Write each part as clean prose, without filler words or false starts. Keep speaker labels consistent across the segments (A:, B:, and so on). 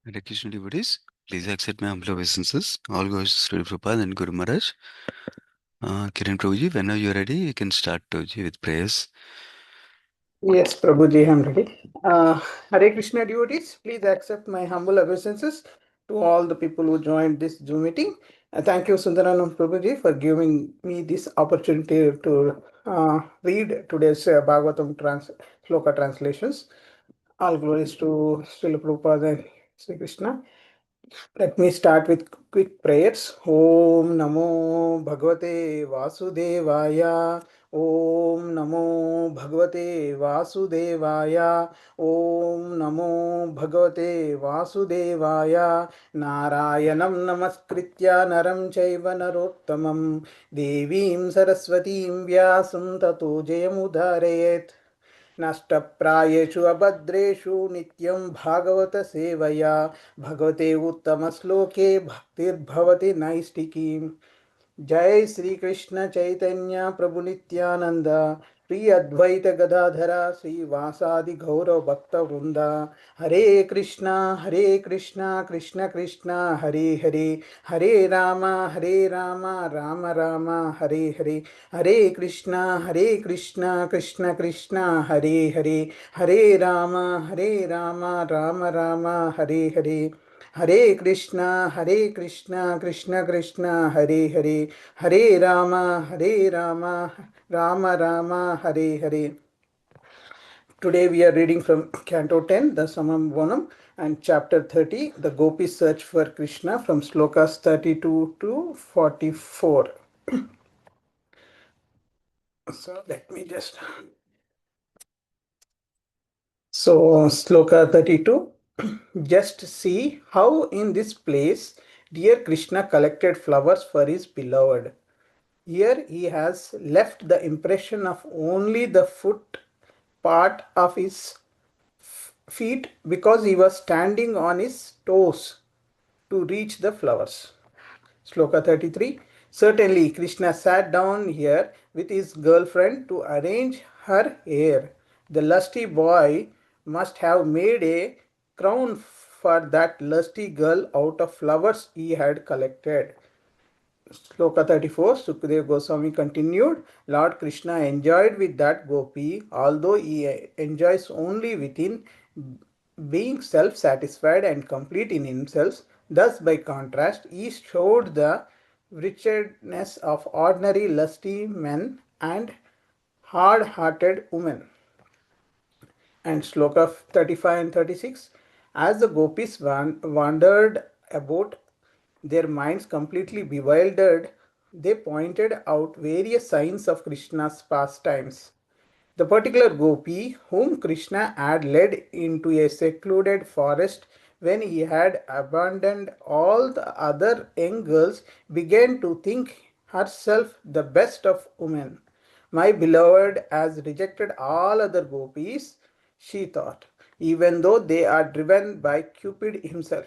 A: Hare Krishna devotees, please accept my humble obeisances. All goes to Sri Prabhupada and Guru Maharaj. Kiran Prabhuji, whenever you're ready, you can start Prabhuji with prayers.
B: Yes, Prabhuji, I'm ready. Hare Krishna devotees, please accept my humble obeisances to all the people who joined this Zoom meeting. Thank you, Sundarānanda Prabhuji, for giving me this opportunity to read today's Bhagavatam sloka translations. All glories to Srila Prabhupada and Sri Krishna. Let me start with quick prayers. Om Namo Bhagavate Vasudevaya. Om Namo Bhagavate Vasudevaya. Om Namo Bhagavate Vasudevaya. Narayanam Namaskritya Naram Chaiva Narottamam Devim Saraswatim Vyasam Tato Jayamudarayet. नष्टप्रायेषु अभद्रेषु नित्यं भागवत सेवया भगवते उत्तमश्लोके भक्तिर्भवति नैष्टिकीम् जय श्री कृष्ण चैतन्य प्रभु नित्यानंद श्री अद्वैत गदाधरा श्रीवासादि गौर भक्त वृंदा हरे Krishna Krishna Krishna Hare Hare Hare Ram Ram Ram Hare Hare Hare Krishna Krishna Krishna Hare Hare Hare Ram Ram Ram Hare Hare Hare Krishna Krishna Krishna Hare Hare Hare Ram Ram Ram Hare Hare. Today we are reading from Canto 10, the Samam Bonam, and chapter 30, the Gopis search for Krishna, from slokas 32 to 44. So let me just. So, sloka 32. Just see how in this place dear Krishna collected flowers for his beloved. Here he has left the impression of only the foot part of his feet because he was standing on his toes to reach the flowers. Sloka 33. Certainly, Krishna sat down here with his girlfriend to arrange her hair. The lusty boy must have made a crown for that lusty girl out of flowers he had collected. Sloka 34, Sukadeva Goswami continued, Lord Krishna enjoyed with that gopi, although he enjoys only within being self-satisfied and complete in himself. Thus, by contrast, he showed the wretchedness of ordinary lusty men and hard-hearted women. And sloka 35 and 36, as the gopis wandered about, their minds completely bewildered, they pointed out various signs of Krishna's pastimes. The particular gopi whom Krishna had led into a secluded forest when he had abandoned all the other young girls began to think herself the best of women. My beloved has rejected all other gopis, she thought, even though they are driven by Cupid himself.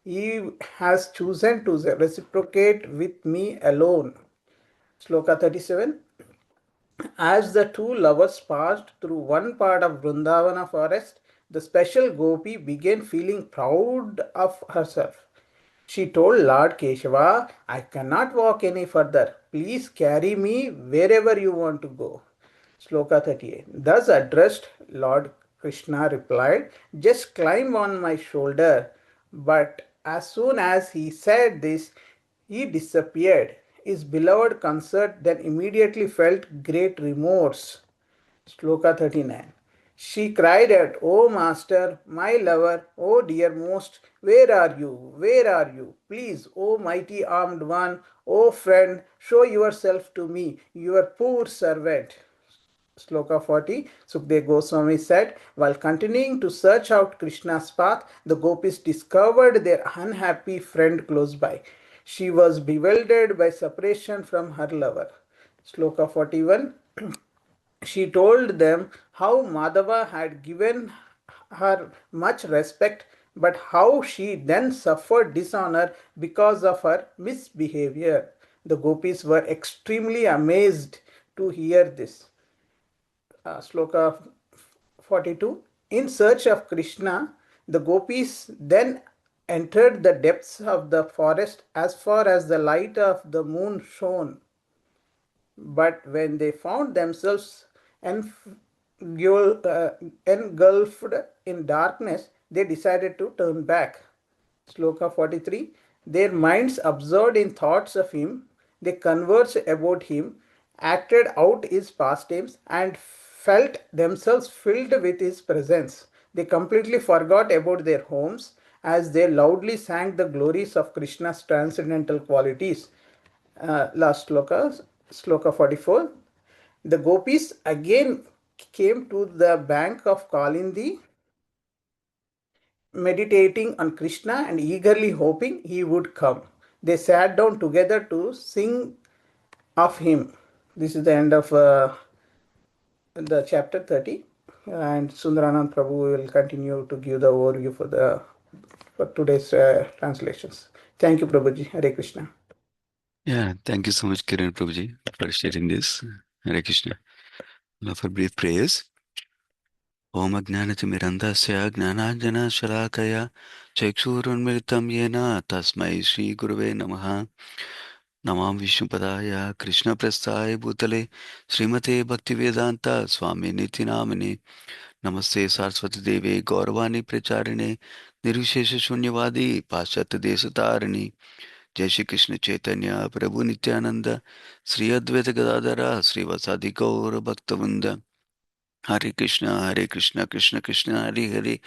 B: He has chosen to reciprocate with me alone. Sloka 37. As the two lovers passed through one part of Vrindavana forest, the special gopi began feeling proud of herself. She told Lord Keshava, I cannot walk any further. Please carry me wherever you want to go. Sloka 38. Thus addressed, Lord Krishna replied, just climb on my shoulder. But as soon as he said this, he disappeared. His beloved consort then immediately felt great remorse. Sloka 39. She cried out, O Master, my lover, O dearmost, where are you? Where are you? Please, O mighty armed one, O friend, show yourself to me, your poor servant. Sloka 40, Sukdev Goswami said, while continuing to search out Krishna's path, the gopis discovered their unhappy friend close by. She was bewildered by separation from her lover. Sloka 41, she told them how Madhava had given her much respect, but how she then suffered dishonor because of her misbehavior. The gopis were extremely amazed to hear this. Sloka 42. In search of Krishna, the gopis then entered the depths of the forest as far as the light of the moon shone. But when they found themselves engulfed in darkness, they decided to turn back. Sloka 43. Their minds absorbed in thoughts of him, they conversed about him, acted out his pastimes, and felt themselves filled with his presence. They completely forgot about their homes as they loudly sang the glories of Krishna's transcendental qualities. Last sloka, sloka 44. The gopis again came to the bank of Kalindi, meditating on Krishna and eagerly hoping he would come. They sat down together to sing of him. This is the end of the chapter 30, and Sundarānanda Prabhu will continue to give the overview for today's translations. Thank you, Prabhuji. Hare Krishna.
A: Yeah, thank you so much, Kiran Prabhuji, for sharing this. Hare Krishna. Now for brief prayers. Om Ajnanatimirandasya Gnananjana Shalakaya Chakshurunmilitam Yena Tasmai Shri Gurave Namaha Namam Vishnupadaya Krishna Prasthaya Bhutale Srimate Bhaktivedanta Swami Niti Namane Namaste Saraswati Deve Gauravani Pracharine Nirvishesha Shunyavadi Paschat Desatarani Jai Shri Krishna Chaitanya Prabhu Nityananda Sri Advaita Gadadara Sri Vasadi Gaura Bhaktavinda Hare Krishna, Krishna Krishna, Hare Hare,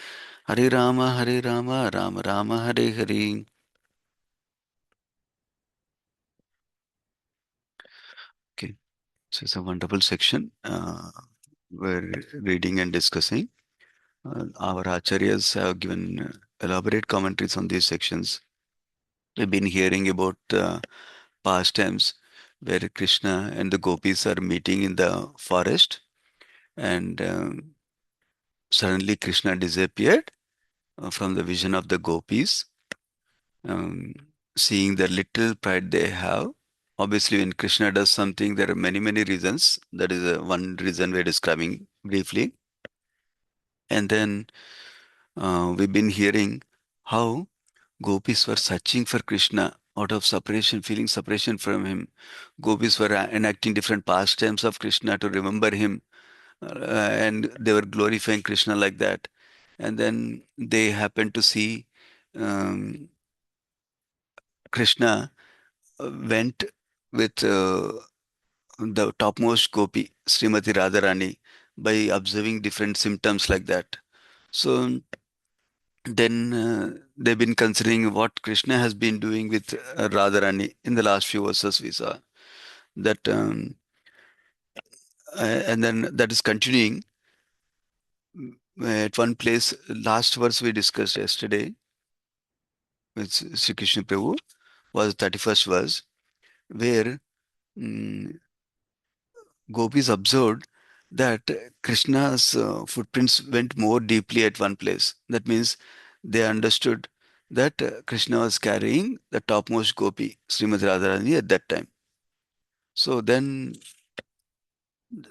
A: Hare Rama, Rama Rama, Hare Hare. Okay, so it's a wonderful section. We're reading and discussing. Our acharyas have given elaborate commentaries on these sections. We've been hearing about past times where Krishna and the gopis are meeting in the forest, and suddenly Krishna disappeared from the vision of the gopis, um, seeing the little pride they have. Obviously, when Krishna does something, there are many, many reasons. That is one reason we're describing briefly. And then we've been hearing how gopis were searching for Krishna out of separation, feeling separation from him. Gopis were enacting different pastimes of Krishna to remember him, and they were glorifying Krishna like that. And then they happened to see um, Krishna went with the topmost gopi, Srimati Radharani, by observing different symptoms like that. So then they've been considering what Krishna has been doing with Radharani in the last few verses we saw. That and then that is continuing at one place. Last verse we discussed yesterday with Sri Krishna Prabhu was 31st verse, where mm, gopis observed that Krishna's footprints went more deeply at one place. That means they understood that Krishna was carrying the topmost gopi, Srimati Radharani, at that time. So then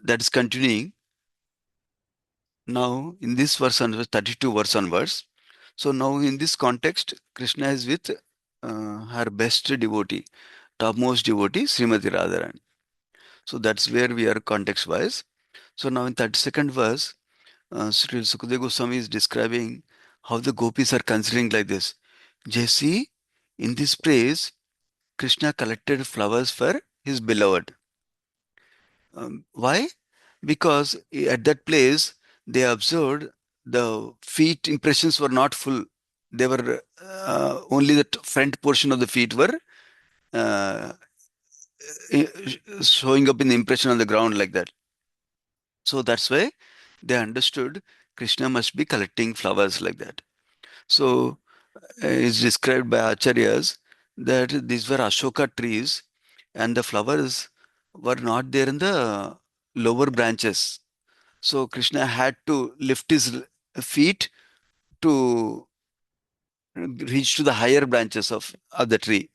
A: that is continuing now in this verse onwards, 32 verse onwards. So now in this context, Krishna is with her best devotee, topmost devotee, Srimati Radharani. So that's where we are context wise. So now in 32nd verse, Sri Sukadeva Goswami is describing how the gopis are considering like this. Jesse, in this place, Krishna collected flowers for his beloved. Why? Because at that place, they observed the feet impressions were not full. They were only the front portion of the feet were uh, showing up in the impression on the ground like that. So that's why they understood Krishna must be collecting flowers like that. So it's described by acharyas that these were Ashoka trees and the flowers were not there in the lower branches. So Krishna had to lift his feet to reach to the higher branches of the tree.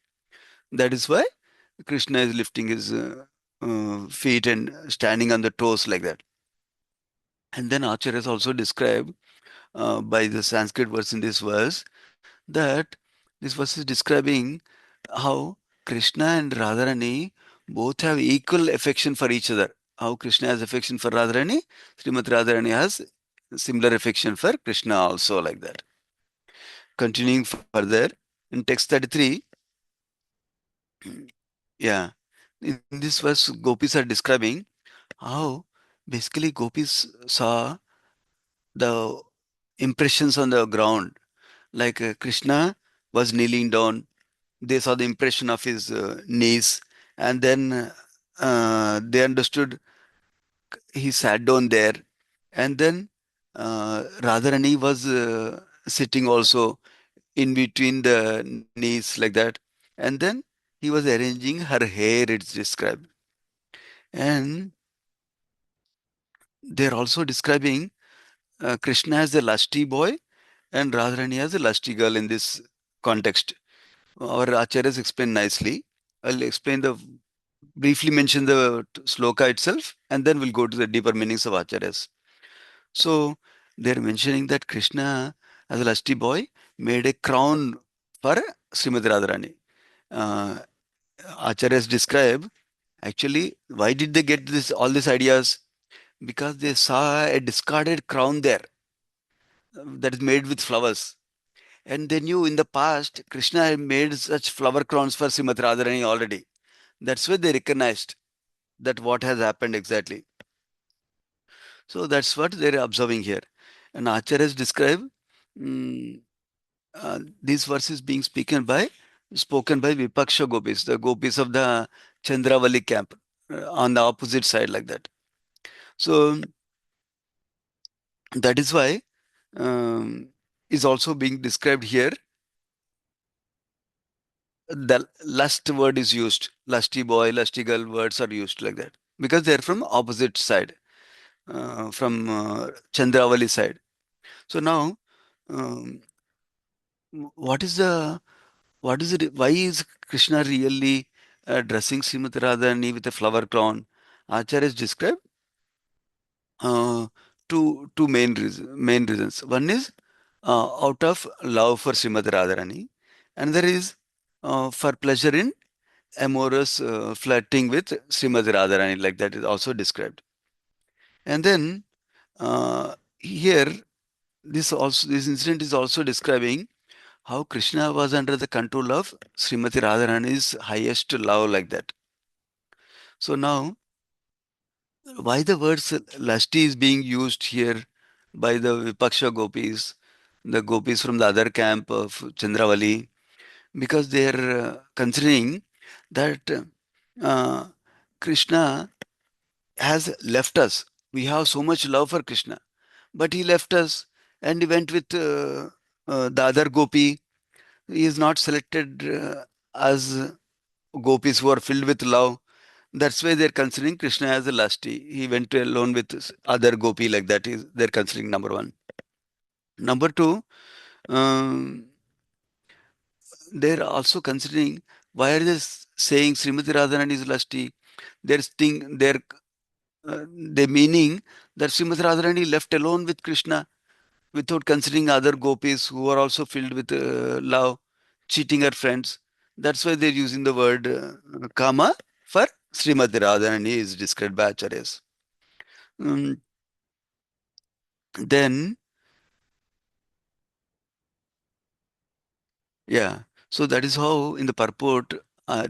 A: That is why Krishna is lifting his feet and standing on the toes like that. And then acharyas also describe by the Sanskrit verse in this verse that This verse is describing how Krishna and Radharani both have equal affection for each other. How Krishna has affection for Radharani, Srimati Radharani has similar affection for Krishna also, like that. Continuing further, in text 33, yeah, in this verse, gopis are describing how basically gopis saw the impressions on the ground. Like Krishna was kneeling down, they saw the impression of his knees, and then they understood he sat down there, and then Radharani was sitting also in between the knees like that, and then he was arranging her hair. It's described, and they're also describing Krishna as a lusty boy and Radharani as a lusty girl in this context. Our acharyas explain nicely. I'll explain the briefly mention the sloka itself, and then we'll go to the deeper meanings of acharyas. So they're mentioning that Krishna, as a lusty boy, made a crown for Srimati Radharani. Uh, acharyas describe actually why did they get this all these ideas? Because they saw a discarded crown there that is made with flowers. And they knew in the past Krishna had made such flower crowns for Srimati Radharani already. That's why they recognized that what has happened exactly. So that's what they're observing here. And acharyas describe mm, these verses being spoken by Vipaksha gopis, the gopis of the Chandravali camp, on the opposite side like that. So that is why um, is also being described here. The lust word is used. Lusty boy, lusty girl words are used like that because they're from opposite side, from Chandravali side. So now, um, what is the what is it? Why is Krishna really dressing Srimati Radharani with a flower crown? Acharyas describe uh, two main reasons. One is out of love for Srimati Radharani, and there is for pleasure in amorous flirting with Srimati Radharani, like that is also described. And then here, this incident is also describing how Krishna was under the control of Srimati Radharani's highest love, like that. So now, why the words lusty is being used here by the Vipaksha gopis, the gopis from the other camp of Chandravali, because they are considering that uh, Krishna has left us. We have so much love for Krishna, but he left us and he went with the other gopi. He is not selected as gopis who are filled with love. That's why they're considering Krishna as a lusty. He went alone with other gopi like that. Is they're considering number one. Number two, um, they're also considering why are they saying Srimati Radharani is lusty? They're meaning that Srimati Radharani left alone with Krishna without considering other gopis who are also filled with love, cheating her friends. That's why they're using the word kama for Srimati Radharani is described by Acharyas. Um, then, yeah, so that is how in the purport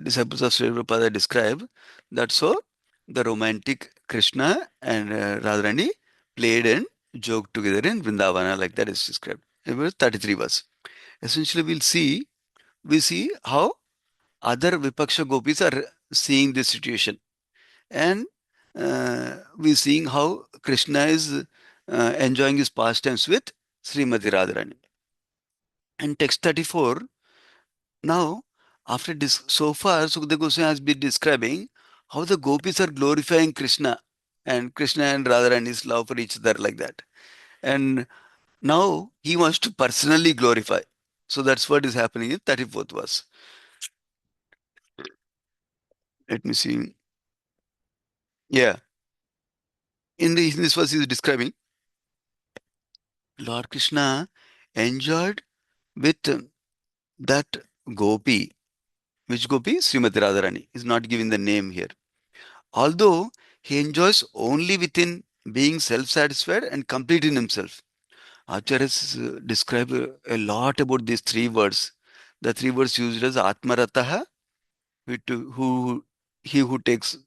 A: disciples of Sri Prabhupada describe that so the romantic Krishna and Radharani played and joked together in Vrindavana, like that is described. It was 33 verse. Essentially, we see how other Vipaksha gopis are seeing this situation, and we're seeing how Krishna is enjoying his pastimes with Srimati Radharani. In text 34, now after this, so far Sukadeva Goswami has been describing how the gopis are glorifying Krishna and Radharani's love for each other like that. And now he wants to personally glorify. So that's what is happening in 34th verse. Let me see. Yeah. In this verse, he is describing Lord Krishna enjoyed with that Gopi, which Gopi? Srimati Radharani, is not giving the name here. Although he enjoys only within being self-satisfied and complete in himself. Acharyas describe a lot about these three words. The three words used as Atmarataha, who he who takes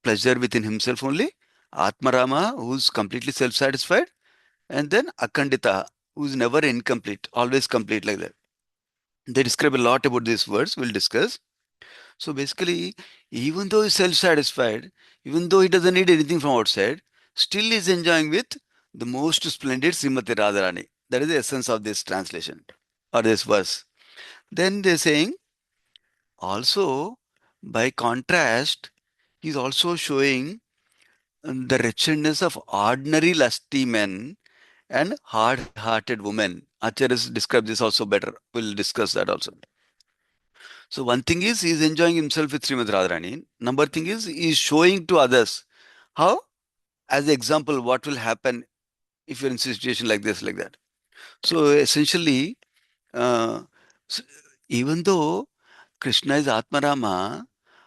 A: pleasure within himself only, Atmarama, who's completely self-satisfied, and then Akandita, who's never incomplete, always complete like that. They describe a lot about these words, we'll discuss. So basically, even though he's self-satisfied, even though he doesn't need anything from outside, still he's enjoying with the most splendid Srimati Radharani. That is the essence of this translation or this verse. Then they're saying, also, by contrast, he's also showing the wretchedness of ordinary lusty men and hard-hearted women. Acharyas describe this also better. We'll discuss that also. So one thing is he's enjoying himself with Srimad Radharani. Number thing is he's showing to others how, as an example, what will happen if you're in a situation like this, like that. So essentially, uh, s- even though Krishna is Atmarama,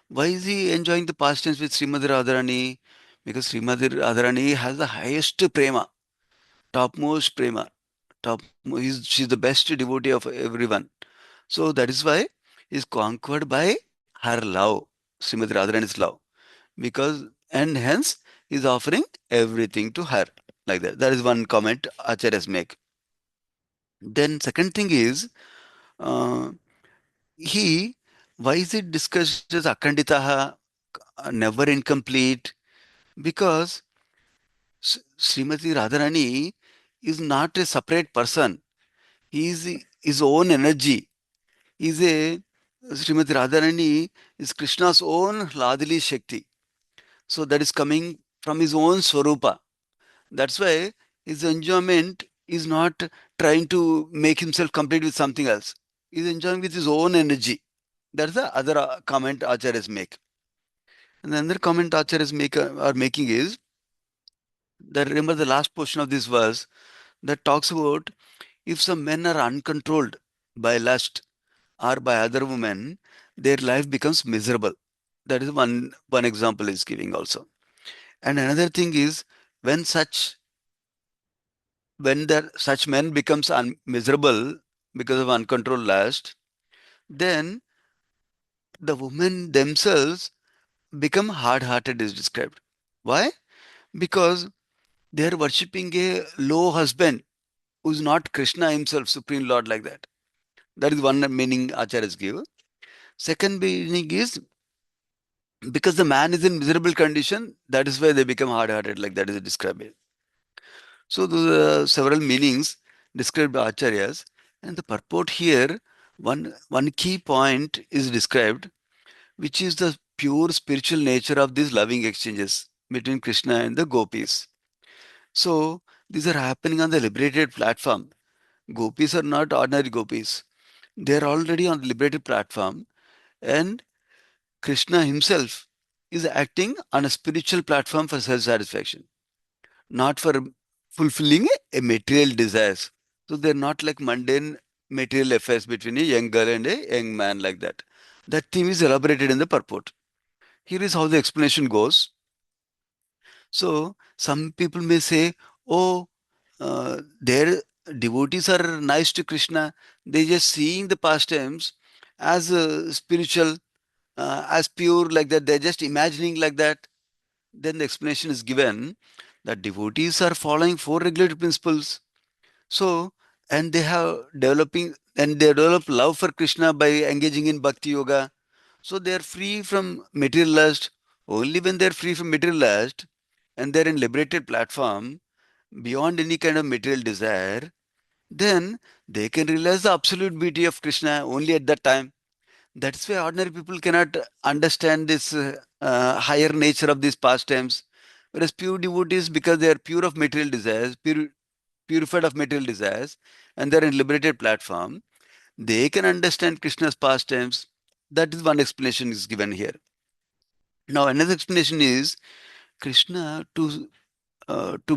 A: why is he enjoying the pastimes with Srimad Radharani? Because Srimad Radharani has the highest prema, topmost prema, she's the best devotee of everyone. So that is why he's conquered by her love, Srimati Radharani's love, because and hence he's offering everything to her like that. That is one comment Acharyas make. Then second thing is uh, he why is it discussed as Akanditaha, never incomplete? Because Srimati Radharani is not a separate person. He is his own energy. Is a Srimati Radharani is Krishna's own Ladili Shakti. So that is coming from his own Swarupa. That's why his enjoyment is not trying to make himself complete with something else. He's enjoying with his own energy. That's the other comment Acharyas make. And the other comment Acharyas are making is that remember the last portion of this verse that talks about if some men are uncontrolled by lust or by other women, their life becomes miserable. That is one example is giving also. And another thing is when such men becomes miserable because of uncontrolled lust, then the women themselves become hard-hearted is described. Why? Because they are worshipping a low husband who is not Krishna himself, Supreme Lord like that. That is one meaning Acharyas give. Second meaning is because the man is in miserable condition, that is why they become hard-hearted, like that is described. So those are several meanings described by Acharyas, and the purport here, one key point is described, which is the pure spiritual nature of these loving exchanges between Krishna and the gopis. So these are happening on the liberated platform. Gopis are not ordinary gopis. They are already on the liberated platform, and Krishna himself is acting on a spiritual platform for self-satisfaction, not for fulfilling a material desires. So they're not like mundane material affairs between a young girl and a young man like that. That theme is elaborated in the purport. Here is how the explanation goes. So some people may say, oh, their devotees are nice to Krishna. They just seeing the pastimes as spiritual, as pure like that. They're just imagining like that. Then the explanation is given that devotees are following four regulatory principles. So, and they develop love for Krishna by engaging in bhakti yoga. So they are free from material lust. Only when they are free from material lust and they're in liberated platform beyond any kind of material desire, then they can realize the absolute beauty of Krishna only at that time. That's why ordinary people cannot understand this higher nature of these pastimes. Whereas pure devotees, because they are pure of material desires, purified of material desires, and they're in liberated platform, they can understand Krishna's pastimes. That is one explanation is given here. Now another explanation is Krishna to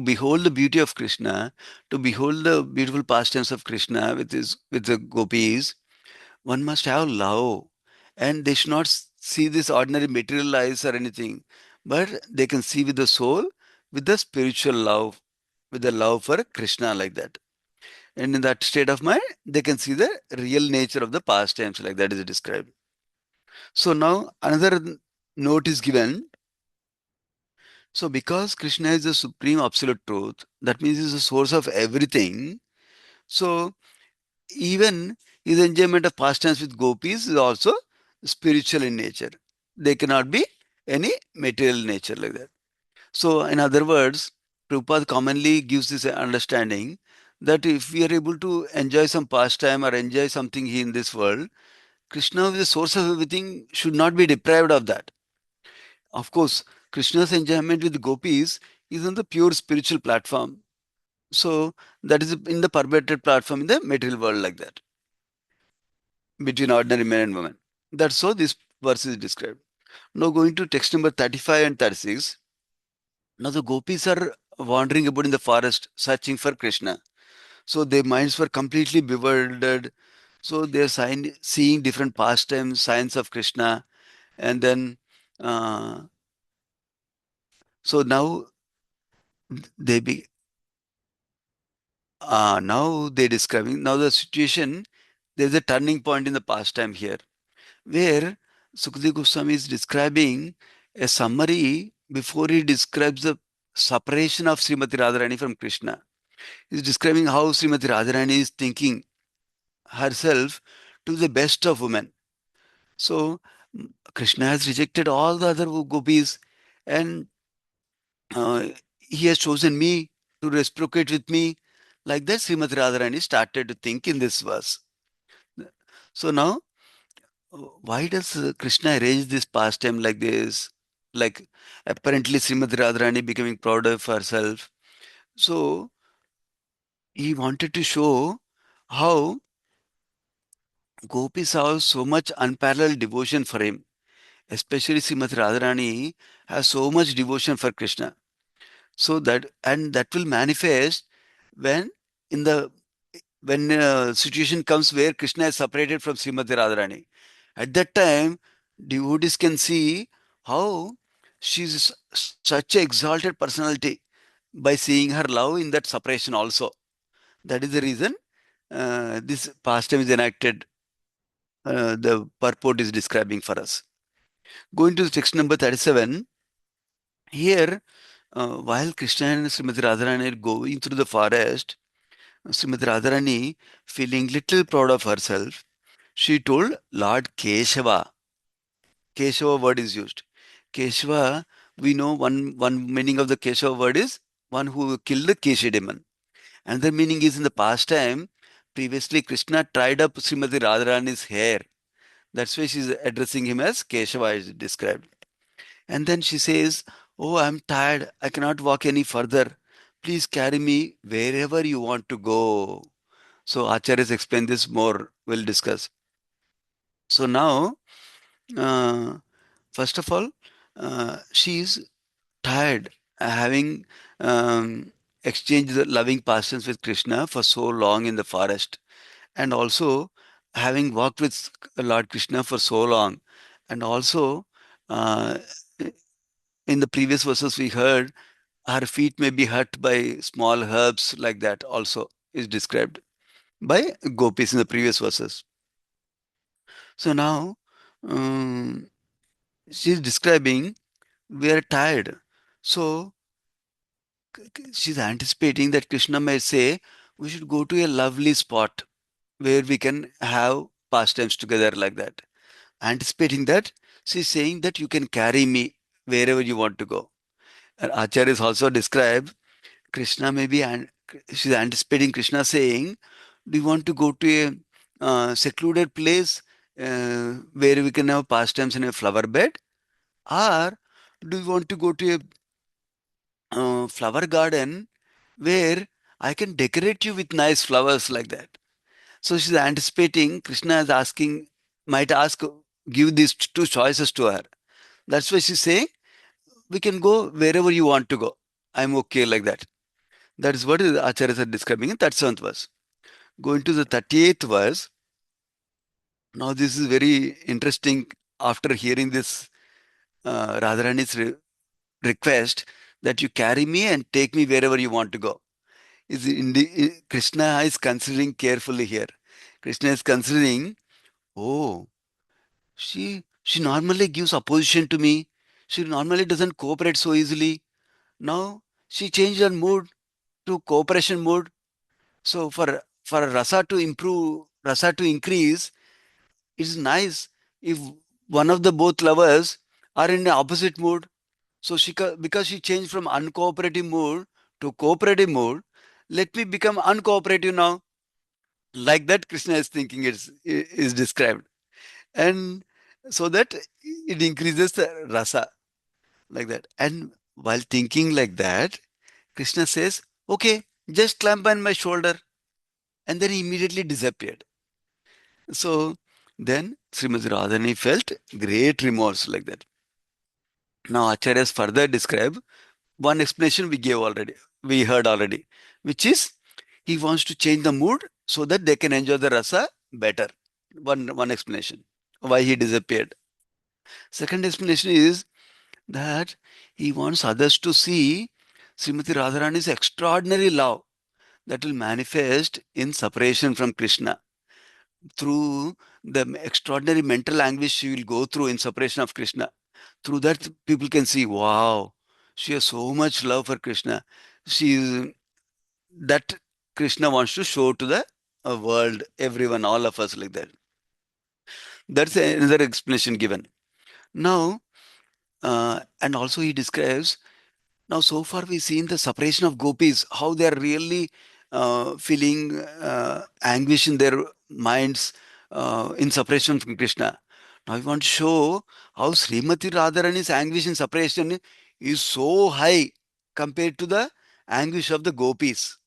A: behold the beauty of Krishna, to behold the beautiful pastimes of Krishna with the gopis. one must have love, and they should not see this ordinary material eyes or anything, but they can see with the soul, with the spiritual love, with the love for Krishna, like that. And in that state of mind, they can see the real nature of the pastimes, like that is described. So now another note is given. So because Krishna is the supreme absolute truth, that means he's the source of everything. So even his enjoyment of pastimes with gopis is also spiritual in nature. They cannot be any material nature, like that. So in other words, Prabhupada commonly gives this understanding that if we are able to enjoy some pastime or enjoy something here in this world, Krishna is the source of everything, should not be deprived of that. Of course, Krishna's enjoyment with gopis is on the pure spiritual platform. So that is in the perverted platform in the material world, like that, between ordinary men and women. That's how this verse is described. Now going to text number 35 and 36. Now the gopis are wandering about in the forest searching for Krishna. So their minds were completely bewildered. So they're seeing different pastimes, signs of Krishna. And then, uh, so they be, now they're describing, now the situation, there's a turning point in the pastime here, where Sukadeva Goswami is describing a summary before he describes the separation of Srimati Radharani from Krishna. He's describing how Srimati Radharani is thinking herself to the best of women. So Krishna has rejected all the other gopis, and uh, he has chosen me to reciprocate with me. Like that, Srimati Radharani started to think in this verse. So now, why does Krishna arrange this pastime like this? Like apparently Srimati Radharani becoming proud of herself. So he wanted to show how gopis have so much unparalleled devotion for him. Especially Srimati Radharani has so much devotion for Krishna. So that, and that will manifest when in the when situation comes where Krishna is separated from Srimati Radharani. At that time, devotees can see how she is such an exalted personality by seeing her love in that separation also. That is the reason this pastime is enacted. The purport is describing for us. Going to text number 37, here, while Krishna and Srimati Radharani are going through the forest, Srimati Radharani, feeling little proud of herself, she told Lord Keshava. Keshava word is used. Keshava, we know one meaning of the Keshava word is one who killed the Keshi demon. Another meaning is in the past time, previously Krishna tied up Srimati Radharani's hair. That's why she's addressing him as Keshava, is described. And then she says, "Oh, I'm tired. I cannot walk any further. Please carry me wherever you want to go." So Acharyas explain this more. We'll discuss. So now, uh, first of all, she is tired, having exchanged the loving passions with Krishna for so long in the forest, and also having walked with Lord Krishna for so long, and also uh, in the previous verses we heard her feet may be hurt by small herbs, like that also is described by gopis in the previous verses. So now um, she's describing we are tired. So she's anticipating that Krishna may say we should go to a lovely spot where we can have pastimes together, like that. Anticipating that, she's saying that you can carry me wherever you want to go. And Acharya is also described Krishna may be, and she's anticipating Krishna saying, "Do you want to go to a secluded place where we can have pastimes in a flower bed, or do you want to go to a flower garden where I can decorate you with nice flowers, like that?" So she's anticipating Krishna is asking, might ask, give these two choices to her. That's why she's saying, "We can go wherever you want to go. I'm okay," like that. That is what the Acharyas are describing in 37th verse. Going to the 38th verse, Now this is very interesting. After hearing this Radharani's request that you carry me and take me wherever you want to go. Krishna is considering carefully here. Krishna is considering, oh, she normally gives opposition to me. She normally doesn't cooperate so easily. Now she changed her mood to cooperation mode. So for rasa to improve, rasa to increase, it's nice if one of the both lovers are in the opposite mood. So because she changed from uncooperative mode to cooperative mode, let me become uncooperative now. Like that, Krishna is thinking is described, and so that it increases the rasa like that. And while thinking like that, Krishna says, "Okay, just clamp on my shoulder," and then he immediately disappeared. So then Srimati Radhani felt great remorse like that. Now Acharyas further describe one explanation we heard already, which is he wants to change the mood so that they can enjoy the rasa better. One explanation why he disappeared. Second explanation is that he wants others to see Srimati Radharani's extraordinary love that will manifest in separation from Krishna through the extraordinary mental anguish she will go through in separation of Krishna. Through that, people can see, wow, she has so much love for Krishna. She is that Krishna wants to show to the world, everyone, all of us like that. That's another explanation given. Now, and also he describes. Now, so far we've seen the separation of gopis, how they are really feeling anguish in their minds in separation from Krishna. Now, we want to show how Srimati Radharani's anguish in separation is so high compared to the anguish of the gopis.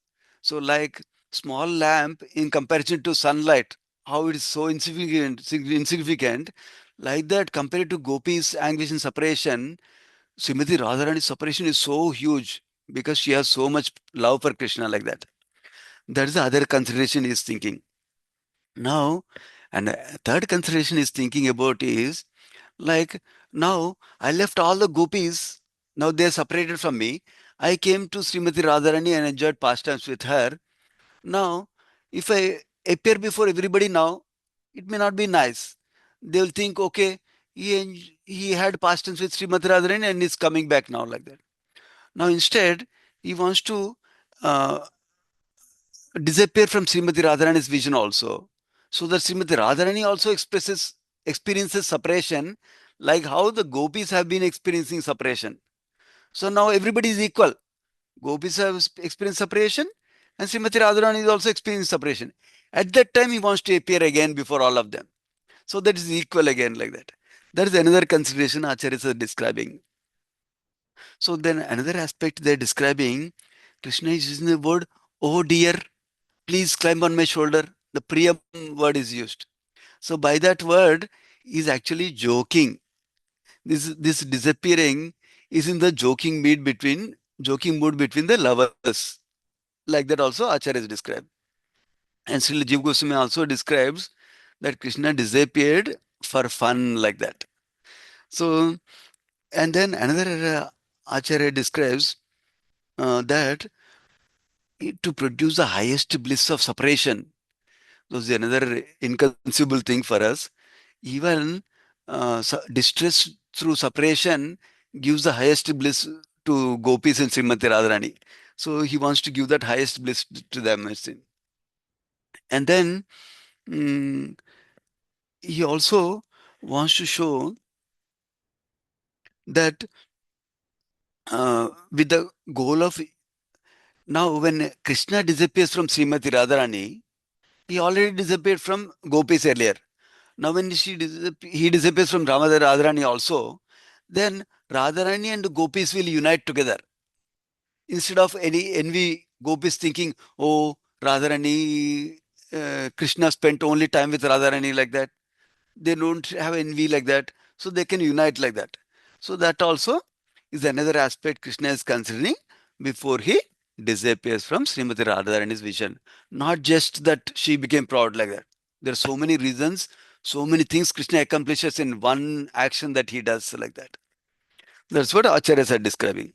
A: So, like small lamp in comparison to sunlight, how it is so insignificant, like that compared to gopis' anguish in separation, Srimati Radharani's separation is so huge because she has so much love for Krishna like that. That is the other consideration is thinking. Now, and third consideration is thinking about is like now I left all the gopis. Now they are separated from me. I came to Srimati Radharani and enjoyed pastimes with her. Now, if I appear before everybody now, it may not be nice. They will think, okay, he had pastimes with Srimati Radharani and is coming back now like that. Now, instead, he wants to uh, disappear from Srimati Radharani's vision also, so that Srimati Radharani also experiences separation, like how the gopis have been experiencing separation. So now everybody is equal. Gopis have experienced separation, and Srimati Radharani is also experiencing separation. At that time, he wants to appear again before all of them. So that is equal again, like that. That is another consideration Acharyas are describing. So then another aspect they're describing, Krishna is using the word, oh dear, please climb on my shoulder. The Priyam word is used. So by that word, is actually joking. This disappearing is in the joking mood between the lovers. Like that also Acharya is described. And Srila Jiva Goswami also describes that Krishna disappeared for fun like that. So, and then another Acharya describes that to produce the highest bliss of separation. Those is another inconceivable thing for us. Even distress through separation gives the highest bliss to gopis and Srimati Radharani. So he wants to give that highest bliss to them. And then mm, he also wants to show that with the goal of now when Krishna disappears from Srimati Radharani, he already disappeared from gopis earlier. Now, when he disappears from Radharani also, then Radharani and gopis will unite together. Instead of any envy, gopis thinking, oh, Radharani, Krishna spent only time with Radharani like that. They don't have envy like that. So they can unite like that. So that also is another aspect Krishna is considering before he disappears from Srimati Radharani's vision. Not just that she became proud like that. There are so many reasons So many things Krishna accomplishes in one action that he does like that. That's what Acharyas are describing.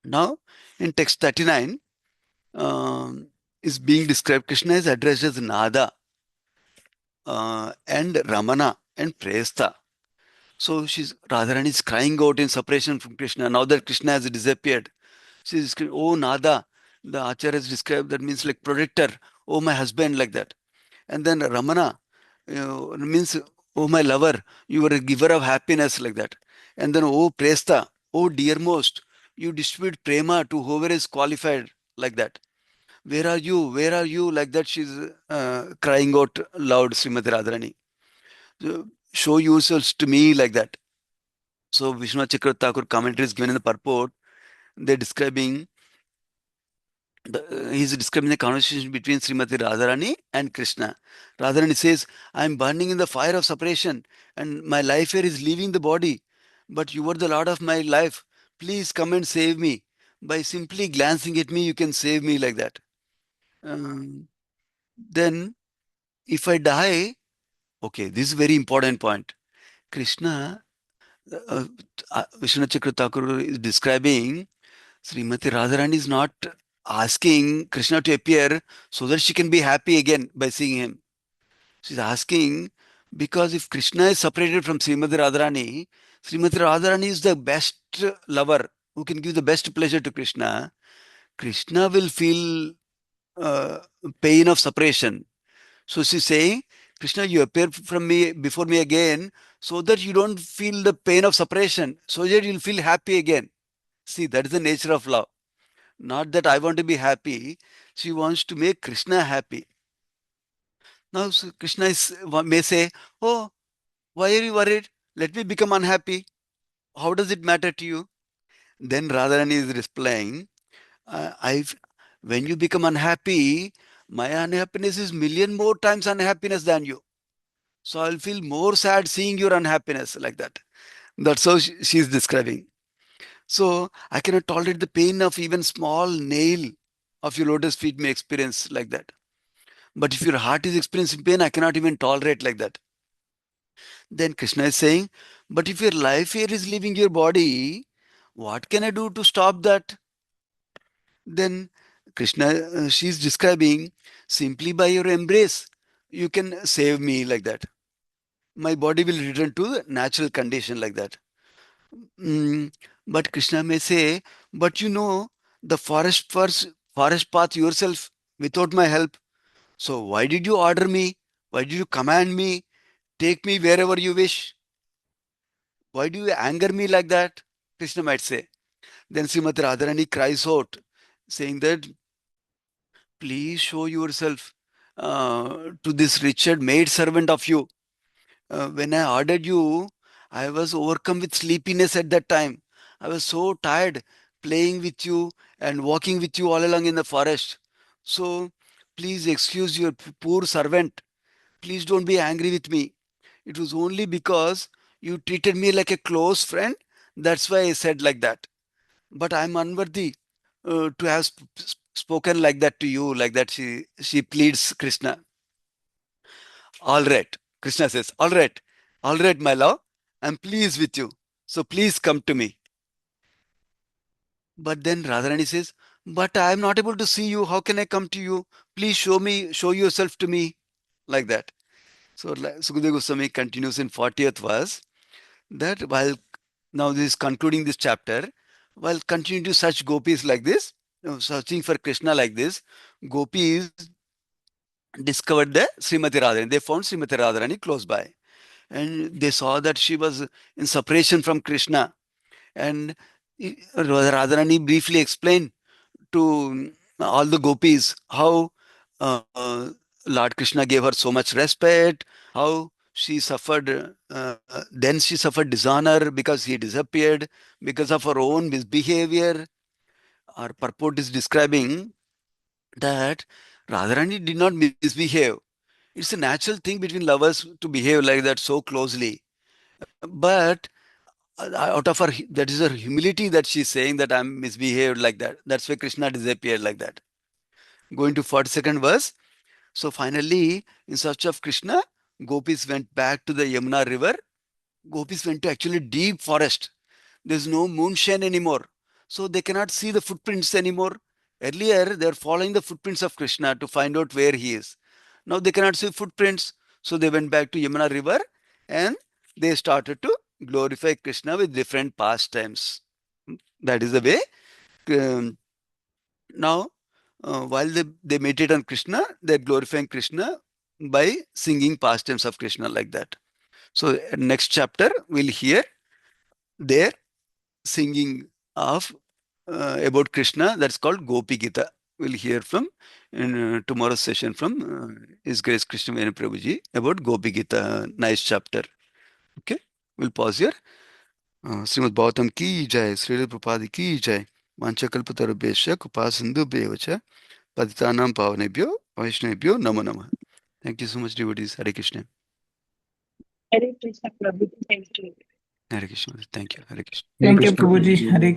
A: Now, in text 39, is being described. Krishna is addressed as Nada and Ramana and Prestha. So Radharani is crying out in separation from Krishna. Now that Krishna has disappeared, she's screaming, "Oh Nada!" The Acharya has described that means like protector. Oh my husband, like that. And then Ramana, means oh my lover, you are a giver of happiness, like that. And then oh Prestha, oh dearmost, you distribute prema to whoever is qualified, like that. Where are you? Where are you? Like that, she's crying out loud, Srimati Radharani. So, show yourselves to me, like that. So Vishwanath Chakravarti Thakur commentary is given in the purport. They're describing he's describing the conversation between Srimati Radharani and Krishna. Radharani says, "I am burning in the fire of separation, and my life here is leaving the body. But you are the Lord of my life. Please come and save me. By simply glancing at me, you can save me," like that. Then, if I die, okay, this is a very important point. Krishna, uh, Vishwanath Chakravarti Thakur is describing Srimati Radharani is not asking Krishna to appear so that she can be happy again by seeing him. She's asking because if Krishna is separated from Srimati Radharani, Srimati Radharani is the best lover who can give the best pleasure to Krishna. Krishna will feel uh, pain of separation. So she's saying, Krishna, you appear from me before me again so that you don't feel the pain of separation, so that you'll feel happy again. See, that is the nature of love. Not that I want to be happy. She wants to make Krishna happy. Now, so Krishna may say, "Oh, why are you worried? Let me become unhappy. How does it matter to you?" Then Radharani is replying, I've, when you become unhappy, my unhappiness is million more times unhappiness than you. So I'll feel more sad seeing your unhappiness, like that. That's how she's describing. So I cannot tolerate the pain of even small nail of your lotus feet may experience, like that. But if your heart is experiencing pain, I cannot even tolerate, like that. Then Krishna is saying, but if your life here is leaving your body, what can I do to stop that? Then Krishna, she's describing, simply by your embrace, you can save me, like that. My body will return to the natural condition, like that. Mm, but Krishna may say, but you know, the forest path yourself without my help. So why did you order me? Why did you command me? Take me wherever you wish. Why do you anger me like that? Krishna might say. Then Srimati Radharani cries out, saying that, please show yourself to this Richard, maid servant of you. When I ordered you, I was overcome with sleepiness at that time. I was so tired playing with you and walking with you all along in the forest. So please excuse your poor servant. Please don't be angry with me. It was only because you treated me like a close friend. That's why I said like that. But I'm unworthy to have spoken like that to you, like that she pleads Krishna. All right. Krishna says, all right, my love. I'm pleased with you. So please come to me. But then Radharani says, but I am not able to see you. How can I come to you? Please show yourself to me. Like that. So Sukadeva Goswami continues in 40th verse that while now this is concluding this chapter, while continuing to search gopis like this, searching for Krishna like this, gopis discovered the Srimati Radharani. They found Srimati Radharani close by. And they saw that she was in separation from Krishna. And Radharani briefly explained to all the gopis how Lord Krishna gave her so much respect, how she suffered, then she suffered dishonor because he disappeared, because of her own misbehavior. Our purport is describing that Radharani did not misbehave. It's a natural thing between lovers to behave like that so closely. But out of her, that is her humility that she's saying that I'm misbehaved like that. That's why Krishna disappeared like that. Going to 42nd verse. So finally, in search of Krishna, Gopis went back to the Yamuna river. Gopis went to actually deep forest. There's no moonshine anymore. So they cannot see the footprints anymore. Earlier, they were following the footprints of Krishna to find out where he is. Now they cannot see footprints. So they went back to Yamuna river and they started to glorify Krishna with different pastimes. That is the way. Um, Now, while they meditate on Krishna, they're glorifying Krishna by singing pastimes of Krishna like that. So next chapter, we'll hear their singing of about Krishna. That's called Gopi Gita. We'll hear from in tomorrow's session from His Grace Krishna Venu Prabhuji about Gopi Gita. Nice chapter. Okay, we'll pause here. Shrimad Bhagavatam की जय, श्रील प्रपाद की जय, वांछकल्पतरुभ्यश्च कृपा सिन्धुभ्येव च पतितानां पावनेभ्यो वैष्णवेभ्यो नमो नमः. Thank you so much, devotees. Hare Krishna.
C: Hare Krishna, Prabhu. Thank you.
A: Hare Krishna. Thank you. Hare Krishna.
B: Thank you, Prabhuji. Hare